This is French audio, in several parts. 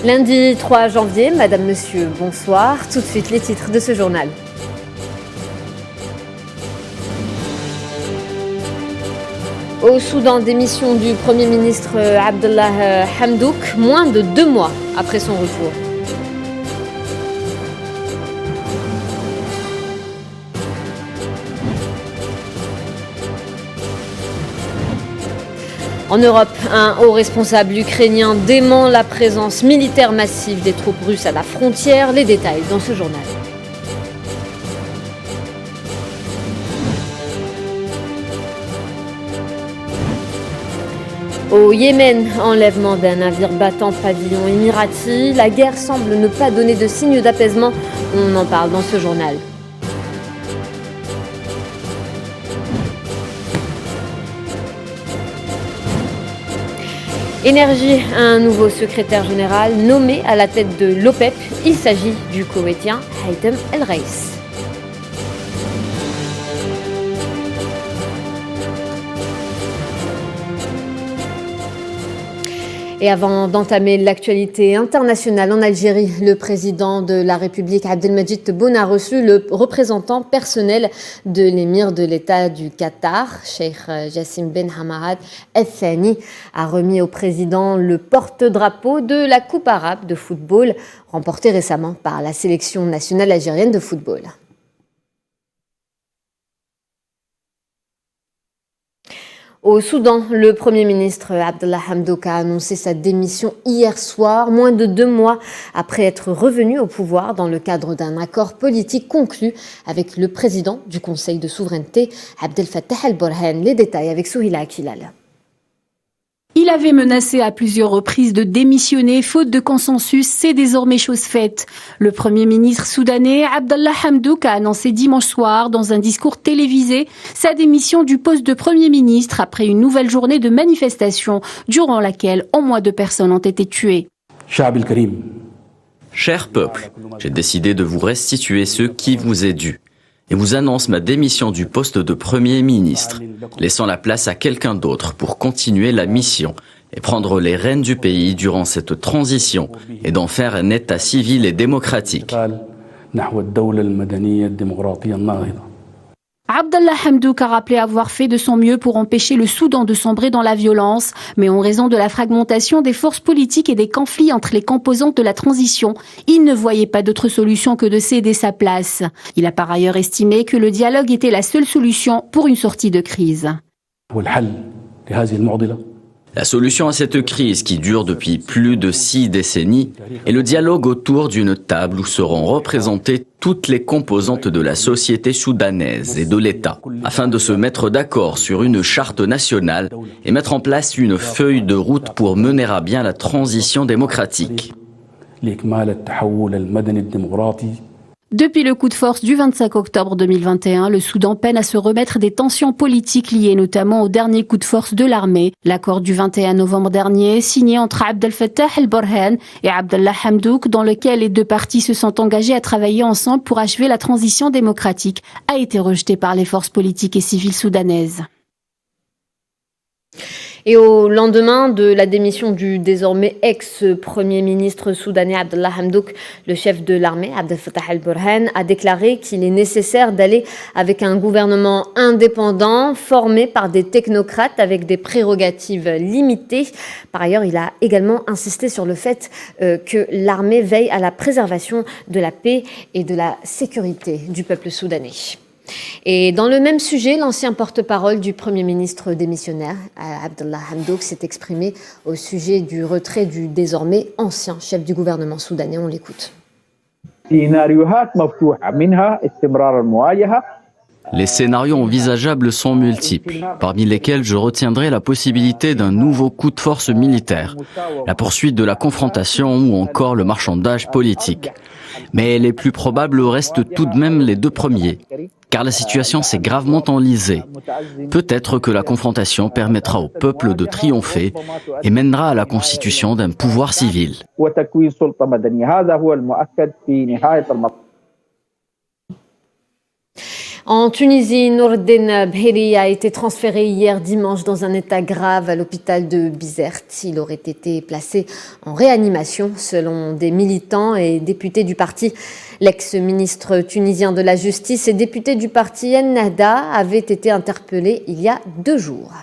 Lundi 3 janvier, Madame, Monsieur, bonsoir. Tout de suite, les titres de ce journal. Au Soudan, démission du Premier ministre Abdallah Hamdouk, moins de 2 mois après son retour. En Europe, un haut responsable ukrainien dément la présence militaire massive des troupes russes à la frontière. Les détails dans ce journal. Au Yémen, enlèvement d'un navire battant pavillon émirati. La guerre semble ne pas donner de signe d'apaisement. On en parle dans ce journal. Énergie, un nouveau secrétaire général nommé à la tête de l'OPEP. Il s'agit du Koweïtien Haitham El-Raïs. Et avant d'entamer l'actualité internationale en Algérie, le président de la République, Abdelmadjid Tebboune, a reçu le représentant personnel de l'émir de l'État du Qatar, Cheikh Jassim Ben Hamad Al Thani, a remis au président le porte-drapeau de la Coupe arabe de football, remportée récemment par la sélection nationale algérienne de football. Au Soudan, le Premier ministre Abdallah Hamdouk a annoncé sa démission hier soir, moins de 2 mois après être revenu au pouvoir dans le cadre d'un accord politique conclu avec le président du Conseil de souveraineté, Abdel Fattah el-Burhan. Les détails avec Souhila Akilal. Il avait menacé à plusieurs reprises de démissionner, faute de consensus, c'est désormais chose faite. Le Premier ministre soudanais, Abdallah Hamdouk, a annoncé dimanche soir, dans un discours télévisé, sa démission du poste de Premier ministre après une nouvelle journée de manifestation, durant laquelle au moins 2 personnes ont été tuées. Cher peuple, j'ai décidé de vous restituer ce qui vous est dû et vous annonce ma démission du poste de Premier ministre, laissant la place à quelqu'un d'autre pour continuer la mission et prendre les rênes du pays durant cette transition et d'en faire un État civil et démocratique. Abdallah Hamdouk a rappelé avoir fait de son mieux pour empêcher le Soudan de sombrer dans la violence, mais en raison de la fragmentation des forces politiques et des conflits entre les composantes de la transition, il ne voyait pas d'autre solution que de céder sa place. Il a par ailleurs estimé que le dialogue était la seule solution pour une sortie de crise. La solution à cette crise qui dure depuis plus de 6 décennies est le dialogue autour d'une table où seront représentées toutes les composantes de la société soudanaise et de l'État, afin de se mettre d'accord sur une charte nationale et mettre en place une feuille de route pour mener à bien la transition démocratique. Depuis le coup de force du 25 octobre 2021, le Soudan peine à se remettre des tensions politiques liées notamment au dernier coup de force de l'armée. L'accord du 21 novembre dernier, signé entre Abdel Fattah el-Burhan et Abdallah Hamdouk, dans lequel les 2 parties se sont engagées à travailler ensemble pour achever la transition démocratique, a été rejeté par les forces politiques et civiles soudanaises. Et au lendemain de la démission du désormais ex-premier ministre soudanais Abdallah Hamdouk, le chef de l'armée, Abdel Fattah el-Burhan, a déclaré qu'il est nécessaire d'aller avec un gouvernement indépendant, formé par des technocrates avec des prérogatives limitées. Par ailleurs, il a également insisté sur le fait que l'armée veille à la préservation de la paix et de la sécurité du peuple soudanais. Et dans le même sujet, l'ancien porte-parole du Premier ministre démissionnaire, Abdallah Hamdouk, s'est exprimé au sujet du retrait du désormais ancien chef du gouvernement soudanais. On l'écoute. Les scénarios envisageables sont multiples, parmi lesquels je retiendrai la possibilité d'un nouveau coup de force militaire, la poursuite de la confrontation ou encore le marchandage politique. Mais les plus probables restent tout de même les 2 premiers, car la situation s'est gravement enlisée. Peut-être que la confrontation permettra au peuple de triompher et mènera à la constitution d'un pouvoir civil. En Tunisie, Nourdin Bheri a été transféré hier dimanche dans un état grave à l'hôpital de Bizerte. Il aurait été placé en réanimation selon des militants et députés du parti. L'ex-ministre tunisien de la Justice et député du parti Ennahda avait été interpellé il y a 2 jours.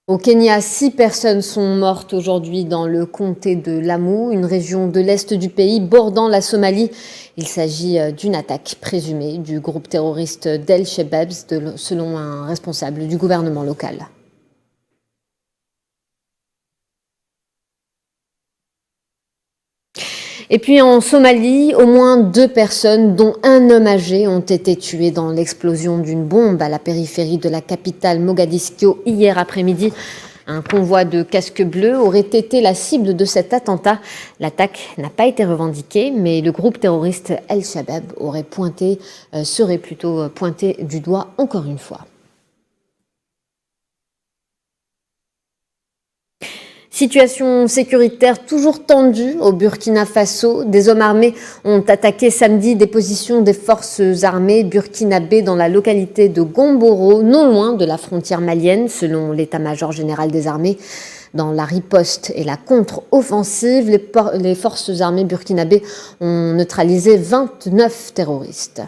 Au Kenya, 6 personnes sont mortes aujourd'hui dans le comté de Lamu, une région de l'est du pays bordant la Somalie. Il s'agit d'une attaque présumée du groupe terroriste d'El-Shebab, selon un responsable du gouvernement local. Et puis en Somalie, au moins 2 personnes, dont un homme âgé, ont été tuées dans l'explosion d'une bombe à la périphérie de la capitale Mogadiscio hier après-midi. Un convoi de casques bleus aurait été la cible de cet attentat. L'attaque n'a pas été revendiquée, mais le groupe terroriste El-Shabab serait plutôt pointé du doigt encore une fois. Situation sécuritaire toujours tendue au Burkina Faso. Des hommes armés ont attaqué samedi des positions des forces armées burkinabées dans la localité de Gomboro, non loin de la frontière malienne, selon l'état-major général des armées. Dans la riposte et la contre-offensive, les forces armées burkinabées ont neutralisé 29 terroristes.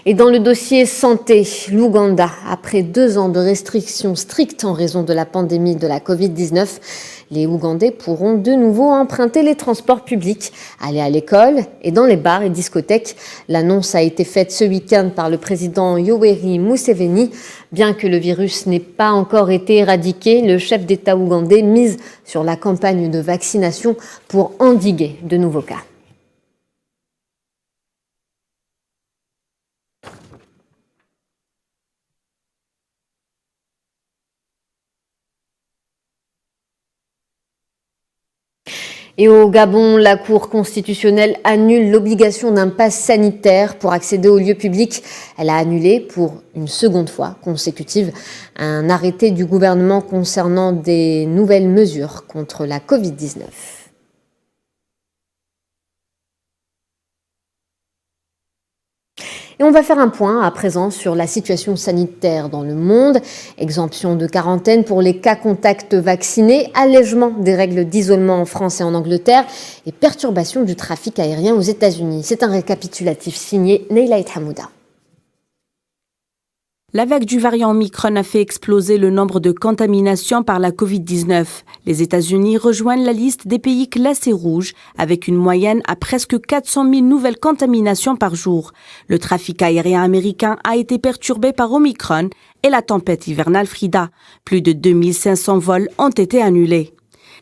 Et dans le dossier santé, l'Ouganda, après 2 ans de restrictions strictes en raison de la pandémie de la Covid-19, les Ougandais pourront de nouveau emprunter les transports publics, aller à l'école et dans les bars et discothèques. L'annonce a été faite ce week-end par le président Yoweri Museveni. Bien que le virus n'ait pas encore été éradiqué, le chef d'État ougandais mise sur la campagne de vaccination pour endiguer de nouveaux cas. Et au Gabon, la Cour constitutionnelle annule l'obligation d'un pass sanitaire pour accéder aux lieux publics. Elle a annulé pour une seconde fois consécutive un arrêté du gouvernement concernant des nouvelles mesures contre la Covid-19. Et on va faire un point à présent sur la situation sanitaire dans le monde. Exemption de quarantaine pour les cas contacts vaccinés, allègement des règles d'isolement en France et en Angleterre et perturbation du trafic aérien aux États-Unis. C'est un récapitulatif signé Neyla Hamouda. La vague du variant Omicron a fait exploser le nombre de contaminations par la Covid-19. Les États-Unis rejoignent la liste des pays classés rouges avec une moyenne à presque 400 000 nouvelles contaminations par jour. Le trafic aérien américain a été perturbé par Omicron et la tempête hivernale Frida. Plus de 2500 vols ont été annulés.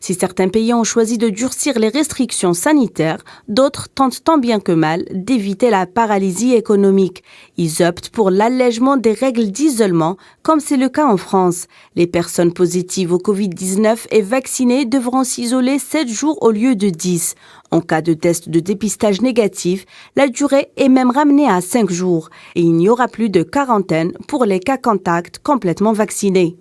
Si certains pays ont choisi de durcir les restrictions sanitaires, d'autres tentent tant bien que mal d'éviter la paralysie économique. Ils optent pour l'allègement des règles d'isolement, comme c'est le cas en France. Les personnes positives au Covid-19 et vaccinées devront s'isoler 7 jours au lieu de 10. En cas de test de dépistage négatif, la durée est même ramenée à 5 jours et il n'y aura plus de quarantaine pour les cas contacts complètement vaccinés.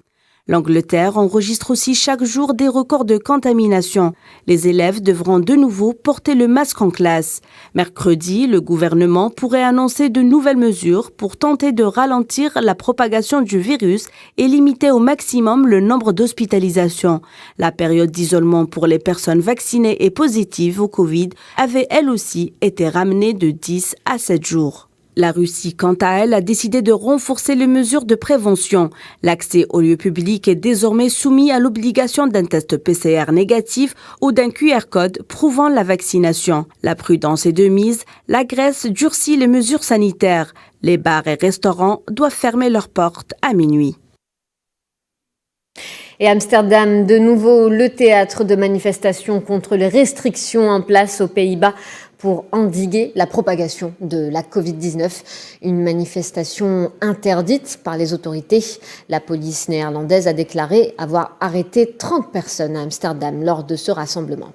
L'Angleterre enregistre aussi chaque jour des records de contamination. Les élèves devront de nouveau porter le masque en classe. Mercredi, le gouvernement pourrait annoncer de nouvelles mesures pour tenter de ralentir la propagation du virus et limiter au maximum le nombre d'hospitalisations. La période d'isolement pour les personnes vaccinées et positives au Covid avait elle aussi été ramenée de 10 à 7 jours. La Russie, quant à elle, a décidé de renforcer les mesures de prévention. L'accès aux lieux publics est désormais soumis à l'obligation d'un test PCR négatif ou d'un QR code prouvant la vaccination. La prudence est de mise. La Grèce durcit les mesures sanitaires. Les bars et restaurants doivent fermer leurs portes à minuit. Et Amsterdam, de nouveau le théâtre de manifestations contre les restrictions en place aux Pays-Bas pour endiguer la propagation de la Covid-19. Une manifestation interdite par les autorités. La police néerlandaise a déclaré avoir arrêté 30 personnes à Amsterdam lors de ce rassemblement.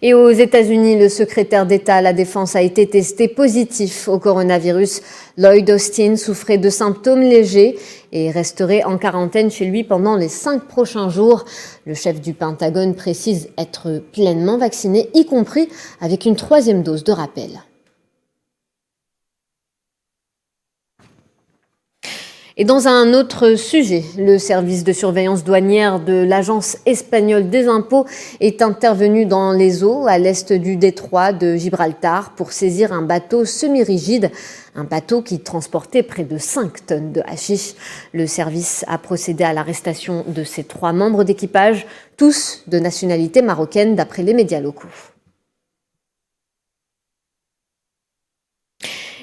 Et aux États-Unis, le secrétaire d'État à la Défense a été testé positif au coronavirus. Lloyd Austin souffrait de symptômes légers et resterait en quarantaine chez lui pendant les 5 prochains jours. Le chef du Pentagone précise être pleinement vacciné, y compris avec une 3e dose de rappel. Et dans un autre sujet, le service de surveillance douanière de l'Agence espagnole des impôts est intervenu dans les eaux à l'est du détroit de Gibraltar pour saisir un bateau semi-rigide, un bateau qui transportait près de 5 tonnes de hashish. Le service a procédé à l'arrestation de ses 3 membres d'équipage, tous de nationalité marocaine d'après les médias locaux.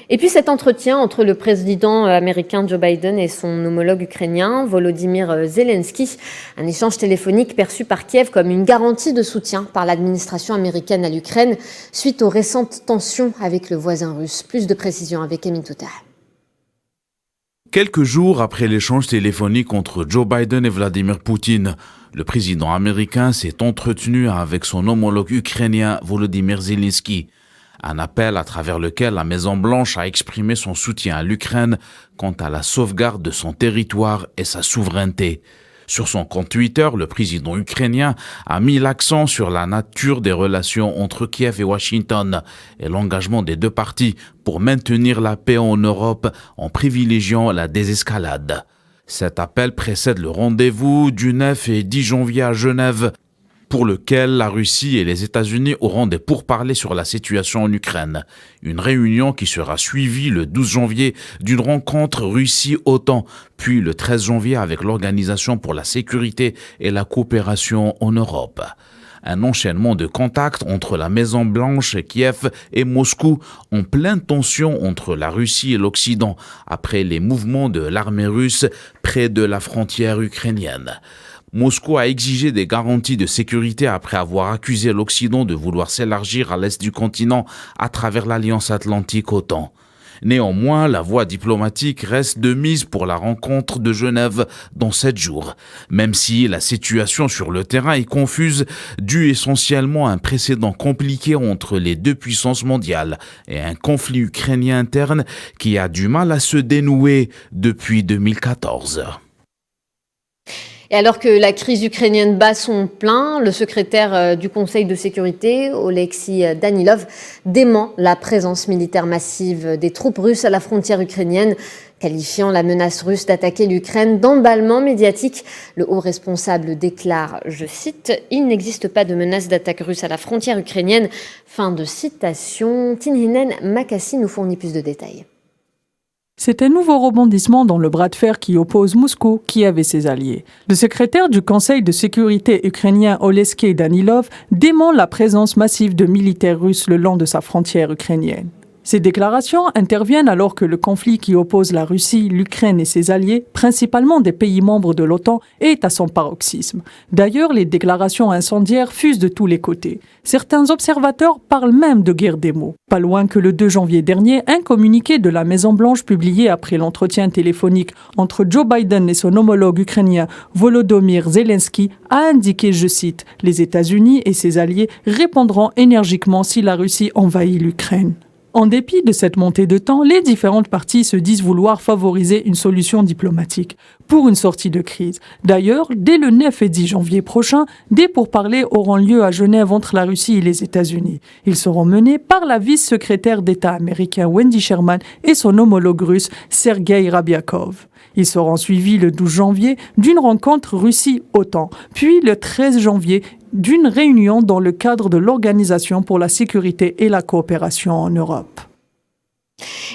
Et puis cet entretien entre le président américain Joe Biden et son homologue ukrainien Volodymyr Zelensky, un échange téléphonique perçu par Kiev comme une garantie de soutien par l'administration américaine à l'Ukraine suite aux récentes tensions avec le voisin russe. Plus de précisions avec Emin Touta. Quelques jours après l'échange téléphonique entre Joe Biden et Vladimir Poutine, le président américain s'est entretenu avec son homologue ukrainien Volodymyr Zelensky. Un appel à travers lequel la Maison-Blanche a exprimé son soutien à l'Ukraine quant à la sauvegarde de son territoire et sa souveraineté. Sur son compte Twitter, le président ukrainien a mis l'accent sur la nature des relations entre Kiev et Washington et l'engagement des 2 parties pour maintenir la paix en Europe en privilégiant la désescalade. Cet appel précède le rendez-vous du 9 et 10 janvier à Genève, pour lequel la Russie et les États-Unis auront des pourparlers sur la situation en Ukraine. Une réunion qui sera suivie le 12 janvier d'une rencontre Russie-OTAN, puis le 13 janvier avec l'Organisation pour la sécurité et la coopération en Europe. Un enchaînement de contacts entre la Maison-Blanche, Kiev et Moscou en pleine tension entre la Russie et l'Occident après les mouvements de l'armée russe près de la frontière ukrainienne. Moscou a exigé des garanties de sécurité après avoir accusé l'Occident de vouloir s'élargir à l'est du continent à travers l'Alliance Atlantique OTAN. Néanmoins, la voie diplomatique reste de mise pour la rencontre de Genève dans 7 jours, même si la situation sur le terrain est confuse, due essentiellement à un précédent compliqué entre les 2 puissances mondiales et un conflit ukrainien interne qui a du mal à se dénouer depuis 2014. Et alors que la crise ukrainienne bat son plein, le secrétaire du Conseil de sécurité, Oleksiy Danilov, dément la présence militaire massive des troupes russes à la frontière ukrainienne, qualifiant la menace russe d'attaquer l'Ukraine d'emballement médiatique. Le haut responsable déclare, je cite, « Il n'existe pas de menace d'attaque russe à la frontière ukrainienne ». Fin de citation. Tinhinen Makassi nous fournit plus de détails. C'est un nouveau rebondissement dans le bras de fer qui oppose Moscou, Kiev et ses alliés. Le secrétaire du Conseil de sécurité ukrainien Oleksiy Danilov dément la présence massive de militaires russes le long de sa frontière ukrainienne. Ces déclarations interviennent alors que le conflit qui oppose la Russie, l'Ukraine et ses alliés, principalement des pays membres de l'OTAN, est à son paroxysme. D'ailleurs, les déclarations incendiaires fusent de tous les côtés. Certains observateurs parlent même de guerre des mots. Pas loin que le 2 janvier dernier, un communiqué de la Maison-Blanche publié après l'entretien téléphonique entre Joe Biden et son homologue ukrainien Volodymyr Zelensky a indiqué, je cite, « Les États-Unis et ses alliés répondront énergiquement si la Russie envahit l'Ukraine ». En dépit de cette montée de temps, les différentes parties se disent vouloir favoriser une solution diplomatique pour une sortie de crise. D'ailleurs, dès le 9 et 10 janvier prochain, des pourparlers auront lieu à Genève entre la Russie et les États-Unis. Ils seront menés par la vice-secrétaire d'État américain Wendy Sherman et son homologue russe Sergei Rabiakov. Ils seront suivis le 12 janvier d'une rencontre Russie-OTAN, puis le 13 janvier d'une réunion dans le cadre de l'Organisation pour la sécurité et la coopération en Europe.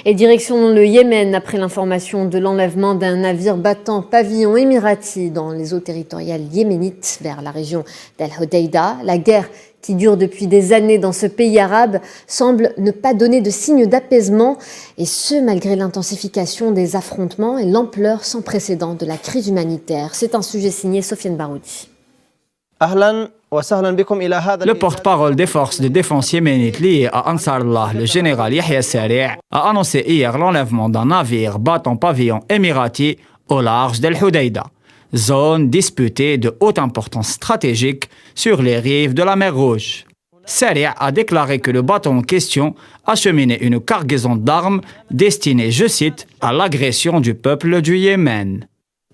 Et direction le Yémen, après l'information de l'enlèvement d'un navire battant pavillon émirati dans les eaux territoriales yéménites vers la région d'Al-Hodeïda. La guerre qui dure depuis des années dans ce pays arabe semble ne pas donner de signe d'apaisement, et ce malgré l'intensification des affrontements et l'ampleur sans précédent de la crise humanitaire. C'est un sujet signé Sofiane Baroudi. Le porte-parole des forces de défense yéménites liées à Ansarallah, le général Yahya Sari', a annoncé hier l'enlèvement d'un navire battant pavillon émirati au large d'Al-Hodeïda, zone disputée de haute importance stratégique sur les rives de la mer Rouge. Saria a déclaré que le bateau en question acheminait une cargaison d'armes destinée, je cite, à l'agression du peuple du Yémen.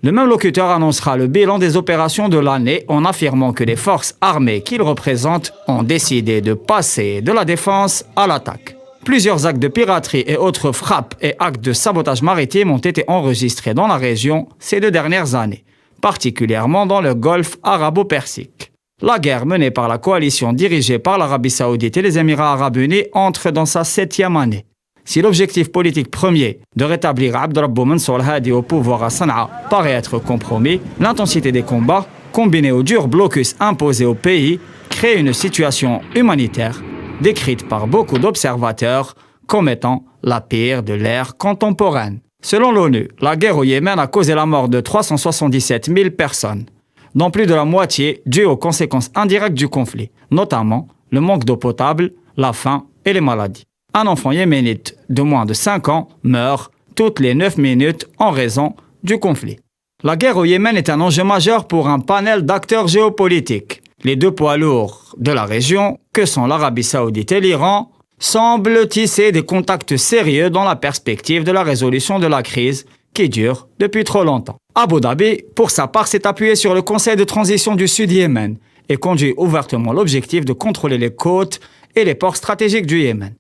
Le même locuteur annoncera le bilan des opérations de l'année en affirmant que les forces armées qu'il représente ont décidé de passer de la défense à l'attaque. Plusieurs actes de piraterie et autres frappes et actes de sabotage maritime ont été enregistrés dans la région ces 2 dernières années, particulièrement dans le golfe arabo-persique. La guerre menée par la coalition dirigée par l'Arabie saoudite et les Émirats arabes unis entre dans sa 7e année. Si l'objectif politique premier de rétablir Abd Rabbu Mansour Hadi au pouvoir à Sanaa paraît être compromis, l'intensité des combats, combinée au dur blocus imposé au pays, crée une situation humanitaire décrite par beaucoup d'observateurs comme étant la pire de l'ère contemporaine. Selon l'ONU, la guerre au Yémen a causé la mort de 377 000 personnes, dont plus de la moitié due aux conséquences indirectes du conflit, notamment le manque d'eau potable, la faim et les maladies. Un enfant yéménite de moins de 5 ans meurt toutes les 9 minutes en raison du conflit. La guerre au Yémen est un enjeu majeur pour un panel d'acteurs géopolitiques. Les 2 poids lourds de la région, que sont l'Arabie saoudite et l'Iran, semblent tisser des contacts sérieux dans la perspective de la résolution de la crise qui dure depuis trop longtemps. Abu Dhabi, pour sa part, s'est appuyé sur le Conseil de transition du Sud-Yémen et conduit ouvertement l'objectif de contrôler les côtes et les ports stratégiques du Yémen.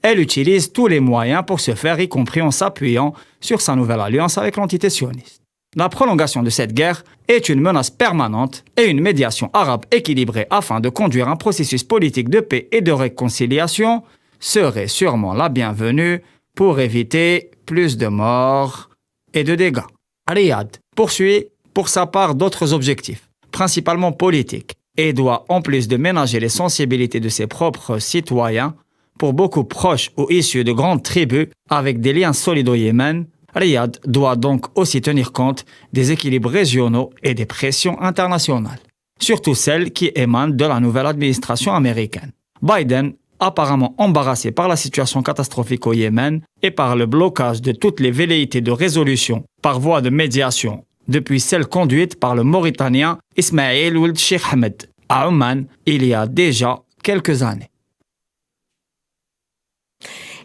Elle utilise tous les moyens pour ce faire, y compris en s'appuyant sur sa nouvelle alliance avec l'entité sioniste. La prolongation de cette guerre est une menace permanente et une médiation arabe équilibrée afin de conduire un processus politique de paix et de réconciliation serait sûrement la bienvenue pour éviter plus de morts et de dégâts. Riyad poursuit pour sa part d'autres objectifs, principalement politiques, et doit, en plus de ménager les sensibilités de ses propres citoyens, pour beaucoup proches ou issus de grandes tribus avec des liens solides au Yémen, Riyad doit donc aussi tenir compte des équilibres régionaux et des pressions internationales, surtout celles qui émanent de la nouvelle administration américaine. Biden, apparemment embarrassé par la situation catastrophique au Yémen et par le blocage de toutes les velléités de résolution par voie de médiation, depuis celle conduite par le Mauritanien Ismail Ould Cheikh Ahmed à Oman il y a déjà quelques années.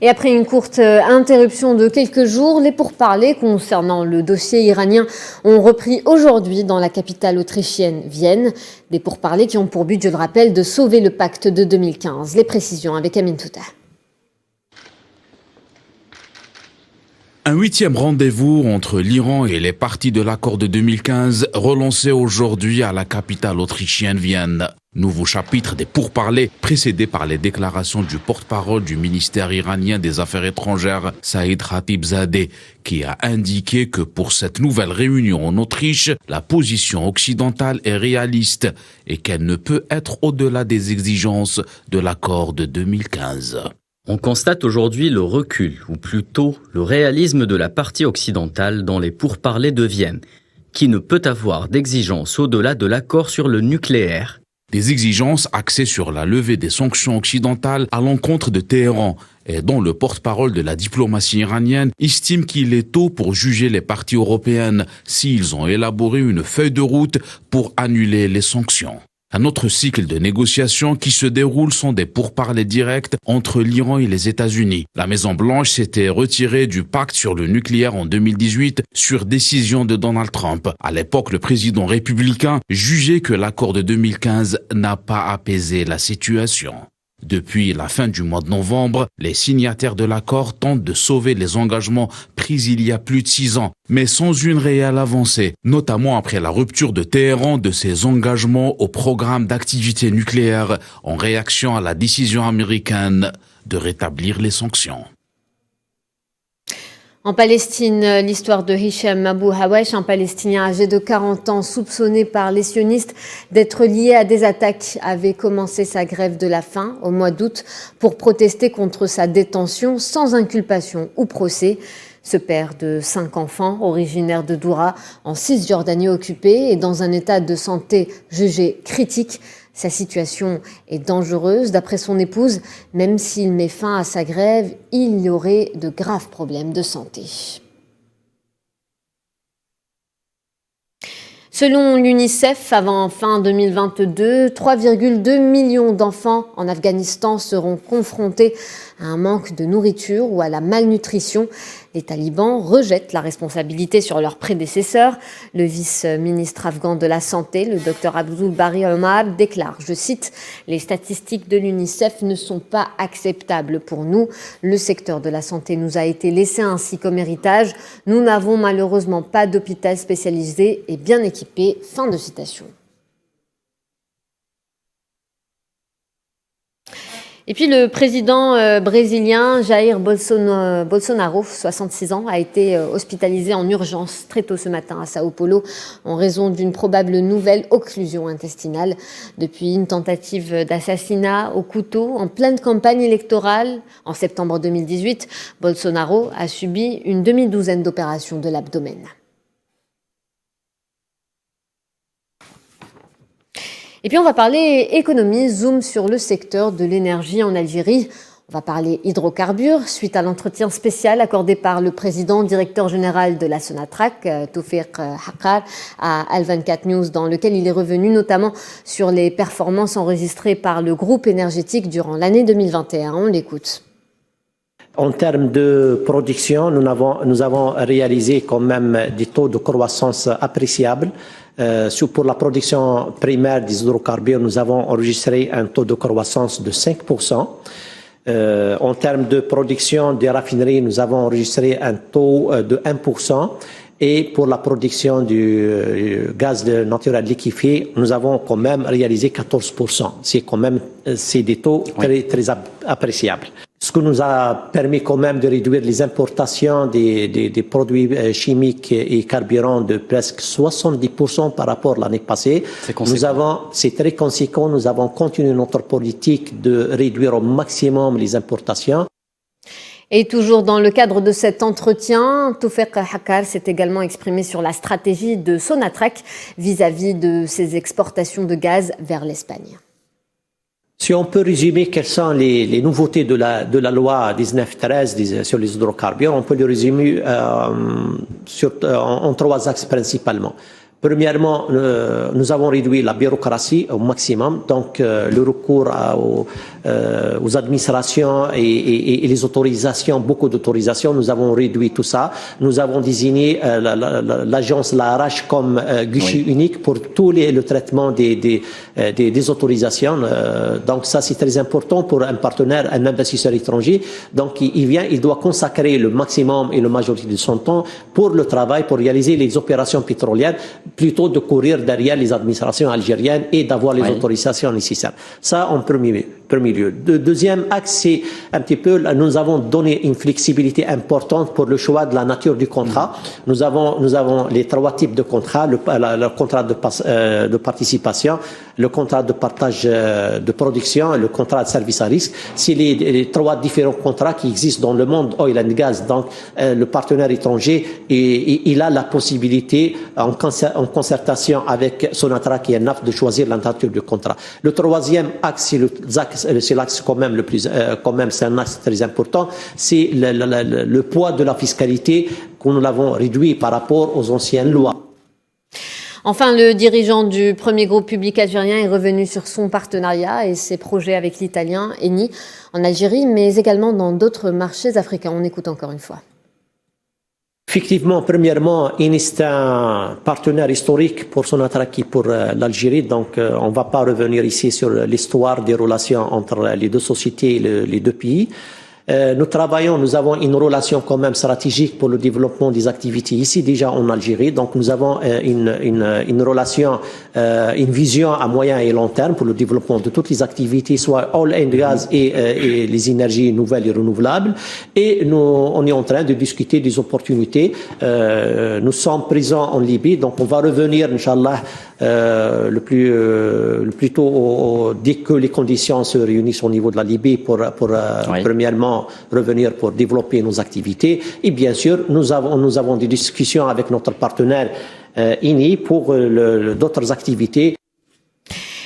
Et après une courte interruption de quelques jours, les pourparlers concernant le dossier iranien ont repris aujourd'hui dans la capitale autrichienne, Vienne. Des pourparlers qui ont pour but, je le rappelle, de sauver le pacte de 2015. Les précisions avec Amine Touta. Un 8e rendez-vous entre l'Iran et les parties de l'accord de 2015 relancé aujourd'hui à la capitale autrichienne Vienne. Nouveau chapitre des pourparlers précédé par les déclarations du porte-parole du ministère iranien des Affaires étrangères, Saïd Khatibzadeh, qui a indiqué que pour cette nouvelle réunion en Autriche, la position occidentale est réaliste et qu'elle ne peut être au-delà des exigences de l'accord de 2015. On constate aujourd'hui le recul, ou plutôt le réalisme de la partie occidentale dans les pourparlers de Vienne, qui ne peut avoir d'exigences au-delà de l'accord sur le nucléaire. Des exigences axées sur la levée des sanctions occidentales à l'encontre de Téhéran, et dont le porte-parole de la diplomatie iranienne estime qu'il est tôt pour juger les parties européennes s'ils ont élaboré une feuille de route pour annuler les sanctions. Un autre cycle de négociations qui se déroule sont des pourparlers directs entre l'Iran et les États-Unis. La Maison-Blanche s'était retirée du pacte sur le nucléaire en 2018 sur décision de Donald Trump. À l'époque, le président républicain jugeait que l'accord de 2015 n'a pas apaisé la situation. Depuis la fin du mois de novembre, les signataires de l'accord tentent de sauver les engagements pris il y a plus de 6 ans, mais sans une réelle avancée, notamment après la rupture de Téhéran de ses engagements au programme d'activité nucléaire en réaction à la décision américaine de rétablir les sanctions. En Palestine, l'histoire de Hicham Abu Hawesh, un Palestinien âgé de 40 ans soupçonné par les sionistes d'être lié à des attaques, avait commencé sa grève de la faim au mois d'août pour protester contre sa détention sans inculpation ou procès. Ce père de 5 enfants, originaire de Doura, en Cisjordanie occupée et dans un état de santé jugé critique. Sa situation est dangereuse. D'après son épouse, même s'il met fin à sa grève, il y aurait de graves problèmes de santé. Selon l'UNICEF, avant fin 2022, 3,2 millions d'enfants en Afghanistan seront confrontés à un manque de nourriture ou à la malnutrition. Les talibans rejettent la responsabilité sur leurs prédécesseurs. Le vice-ministre afghan de la Santé, le Dr Abdul Bari Omar, déclare, je cite, « Les statistiques de l'UNICEF ne sont pas acceptables pour nous. Le secteur de la santé nous a été laissé ainsi comme héritage. Nous n'avons malheureusement pas d'hôpital spécialisé et bien équipé. » Fin de citation. Et puis le président brésilien Jair Bolsonaro, 66 ans, a été hospitalisé en urgence très tôt ce matin à Sao Paulo en raison d'une probable nouvelle occlusion intestinale. Depuis une tentative d'assassinat au couteau en pleine campagne électorale en septembre 2018, Bolsonaro a subi une demi-douzaine d'opérations de l'abdomen. Et puis on va parler économie, zoom sur le secteur de l'énergie en Algérie. On va parler hydrocarbures suite à l'entretien spécial accordé par le président directeur général de la Sonatrach, Toufiq Haqqar, à Al24 News, dans lequel il est revenu notamment sur les performances enregistrées par le groupe énergétique durant l'année 2021. On l'écoute. En termes de production, nous avons réalisé quand même des taux de croissance appréciables. Pour la production primaire des hydrocarbures, nous avons enregistré un taux de croissance de 5%. En termes de production des raffineries, nous avons enregistré un taux de 1%. Et pour la production du gaz naturel liquéfié, nous avons quand même réalisé 14%. C'est des taux très appréciables. Ce qui nous a permis quand même de réduire les importations des produits chimiques et carburants de presque 70% par rapport à l'année passée. C'est très conséquent. Nous avons continué notre politique de réduire au maximum les importations. Et toujours dans le cadre de cet entretien, Toufiq Haqqar s'est également exprimé sur la stratégie de Sonatrach vis-à-vis de ses exportations de gaz vers l'Espagne. Si on peut résumer quelles sont les nouveautés de la loi 1913 sur les hydrocarbures, on peut le résumer en trois axes principalement. Premièrement, nous avons réduit la bureaucratie au maximum, donc le recours aux administrations et les autorisations, beaucoup d'autorisations, nous avons réduit tout ça. Nous avons désigné l'agence, l'ARH, comme guichet unique pour tout le traitement des autorisations. Donc ça, c'est très important pour un partenaire, un investisseur étranger. Donc il doit consacrer le maximum et la majorité de son temps pour le travail, pour réaliser les opérations pétrolières, plutôt de courir derrière les administrations algériennes et d'avoir les autorisations nécessaires. Ça, en premier lieu. Le deuxième axe, c'est un petit peu, nous avons donné une flexibilité importante pour le choix de la nature du contrat. Nous avons les trois types de contrats, le contrat de participation, le contrat de partage de production et le contrat de service à risque. C'est les trois différents contrats qui existent dans le monde oil and gas. Donc, le partenaire étranger, il a la possibilité, en concertation avec Sonatrach qui est NAF, de choisir la nature du contrat. Le troisième axe, c'est l'axe quand même c'est un axe très important, c'est le poids de la fiscalité que nous l'avons réduit par rapport aux anciennes lois. Enfin, le dirigeant du premier groupe public algérien est revenu sur son partenariat et ses projets avec l'italien Eni en Algérie, mais également dans d'autres marchés africains. On écoute encore une fois. Effectivement, premièrement, Eni est un partenaire historique pour Sonatrach et pour l'Algérie. Donc, on ne va pas revenir ici sur l'histoire des relations entre les deux sociétés et les deux pays. Nous avons une relation quand même stratégique pour le développement des activités ici déjà en Algérie. Donc nous avons une relation, une vision à moyen et long terme pour le développement de toutes les activités, soit oil and gas et les énergies nouvelles et renouvelables. Et on est en train de discuter des opportunités. Nous sommes présents en Libye, donc on va revenir, Inch'Allah, le plus tôt dès que les conditions se réunissent au niveau de la Libye pour premièrement revenir pour développer nos activités. Et bien sûr, nous avons des discussions avec notre partenaire Eni pour d'autres activités.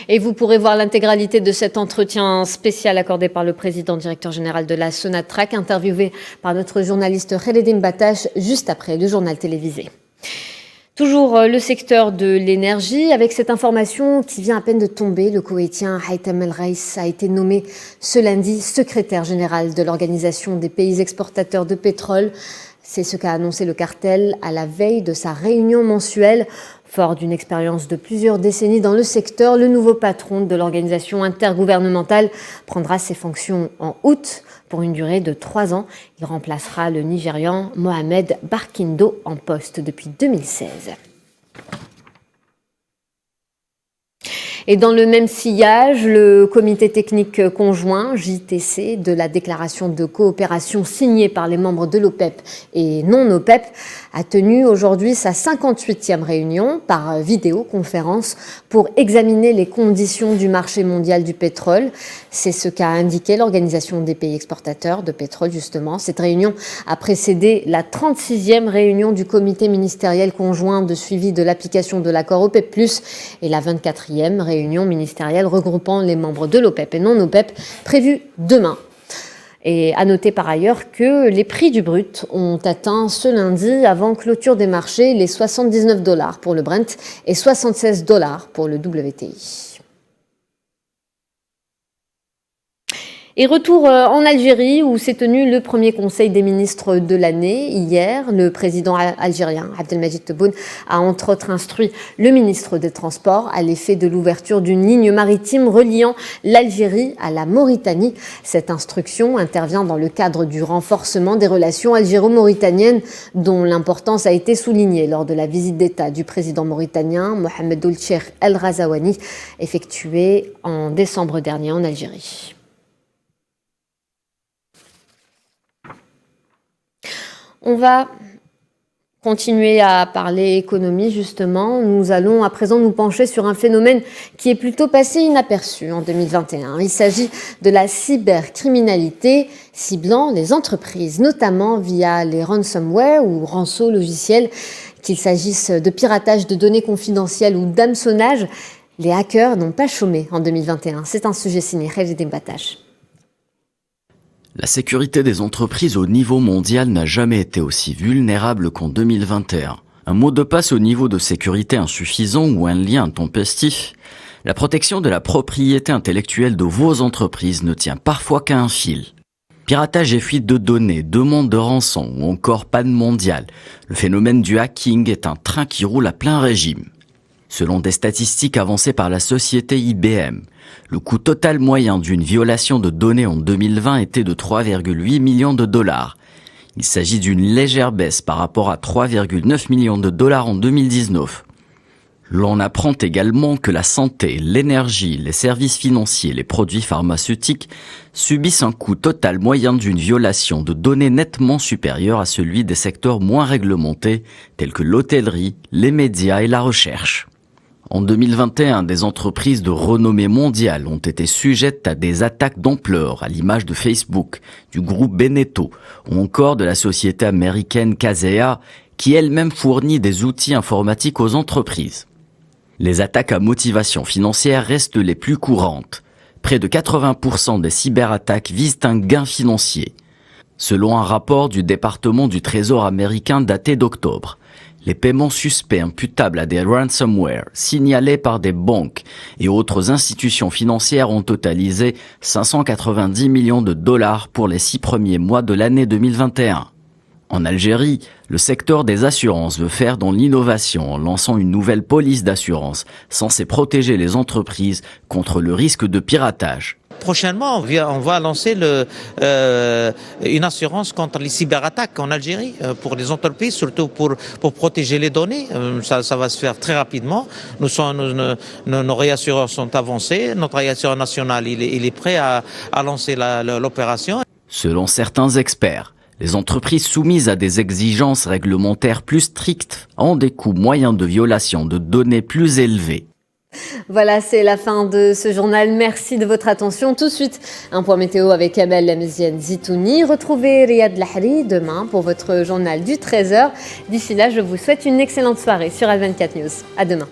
Et vous pourrez voir l'intégralité de cet entretien spécial accordé par le président directeur général de la Sonatrach, interviewé par notre journaliste Khéledine Batache juste après le journal télévisé. Toujours le secteur de l'énergie, avec cette information qui vient à peine de tomber, le Koweïtien Haitham El-Raïs a été nommé ce lundi secrétaire général de l'Organisation des pays exportateurs de pétrole. C'est ce qu'a annoncé le cartel à la veille de sa réunion mensuelle. Fort d'une expérience de plusieurs décennies dans le secteur, le nouveau patron de l'organisation intergouvernementale prendra ses fonctions en août pour une durée de 3 ans. Il remplacera le Nigérian Mohamed Barkindo en poste depuis 2016. Et dans le même sillage, le comité technique conjoint JTC de la déclaration de coopération signée par les membres de l'OPEP et non OPEP a tenu aujourd'hui sa 58e réunion par vidéoconférence pour examiner les conditions du marché mondial du pétrole. C'est ce qu'a indiqué l'Organisation des pays exportateurs de pétrole, justement. Cette réunion a précédé la 36e réunion du comité ministériel conjoint de suivi de l'application de l'accord OPEP+, et la 24e réunion ministérielle regroupant les membres de l'OPEP et non OPEP, prévue demain. Et à noter par ailleurs que les prix du brut ont atteint ce lundi, avant clôture des marchés, les $79 pour le Brent et $76 pour le WTI. Et retour en Algérie où s'est tenu le premier conseil des ministres de l'année. Hier, le président algérien Abdelmadjid Tebboune a entre autres instruit le ministre des Transports à l'effet de l'ouverture d'une ligne maritime reliant l'Algérie à la Mauritanie. Cette instruction intervient dans le cadre du renforcement des relations algéro-mauritaniennes dont l'importance a été soulignée lors de la visite d'État du président mauritanien Mohamed Ould Cheikh El Ghazouani effectuée en décembre dernier en Algérie. On va continuer à parler économie, justement. Nous allons à présent nous pencher sur un phénomène qui est plutôt passé inaperçu en 2021. Il s'agit de la cybercriminalité ciblant les entreprises, notamment via les ransomware ou rançons logiciels, qu'il s'agisse de piratage de données confidentielles ou d'hameçonnage. Les hackers n'ont pas chômé en 2021. C'est un sujet signé Khalid Mbatash. La sécurité des entreprises au niveau mondial n'a jamais été aussi vulnérable qu'en 2021. Un mot de passe au niveau de sécurité insuffisant ou un lien intempestif, la protection de la propriété intellectuelle de vos entreprises ne tient parfois qu'à un fil. Piratage et fuite de données, demande de rançon ou encore panne mondiale, le phénomène du hacking est un train qui roule à plein régime. Selon des statistiques avancées par la société IBM, le coût total moyen d'une violation de données en 2020 était de 3,8 millions de dollars. Il s'agit d'une légère baisse par rapport à 3,9 millions de dollars en 2019. L'on apprend également que la santé, l'énergie, les services financiers, les produits pharmaceutiques subissent un coût total moyen d'une violation de données nettement supérieur à celui des secteurs moins réglementés tels que l'hôtellerie, les médias et la recherche. En 2021, des entreprises de renommée mondiale ont été sujettes à des attaques d'ampleur, à l'image de Facebook, du groupe Beneteau, ou encore de la société américaine Kaseya, qui elle-même fournit des outils informatiques aux entreprises. Les attaques à motivation financière restent les plus courantes. Près de 80% des cyberattaques visent un gain financier. Selon un rapport du département du Trésor américain daté d'octobre, les paiements suspects imputables à des ransomware signalés par des banques et autres institutions financières ont totalisé 590 millions de dollars pour les 6 premiers mois de l'année 2021. En Algérie, le secteur des assurances veut faire dans l'innovation en lançant une nouvelle police d'assurance censée protéger les entreprises contre le risque de piratage. Prochainement, on va lancer une assurance contre les cyberattaques en Algérie pour les entreprises, surtout pour protéger les données. Ça va se faire très rapidement. Nos réassureurs sont avancés. Notre réassureur national il est prêt à lancer l'opération. Selon certains experts, les entreprises soumises à des exigences réglementaires plus strictes ont des coûts moyens de violation de données plus élevés. Voilà, c'est la fin de ce journal. Merci de votre attention. Tout de suite, un point météo avec Amel Lamziane Zitouni. Retrouvez Riyad Lahri demain pour votre journal du 13h. D'ici là, je vous souhaite une excellente soirée sur Al24 News. À demain.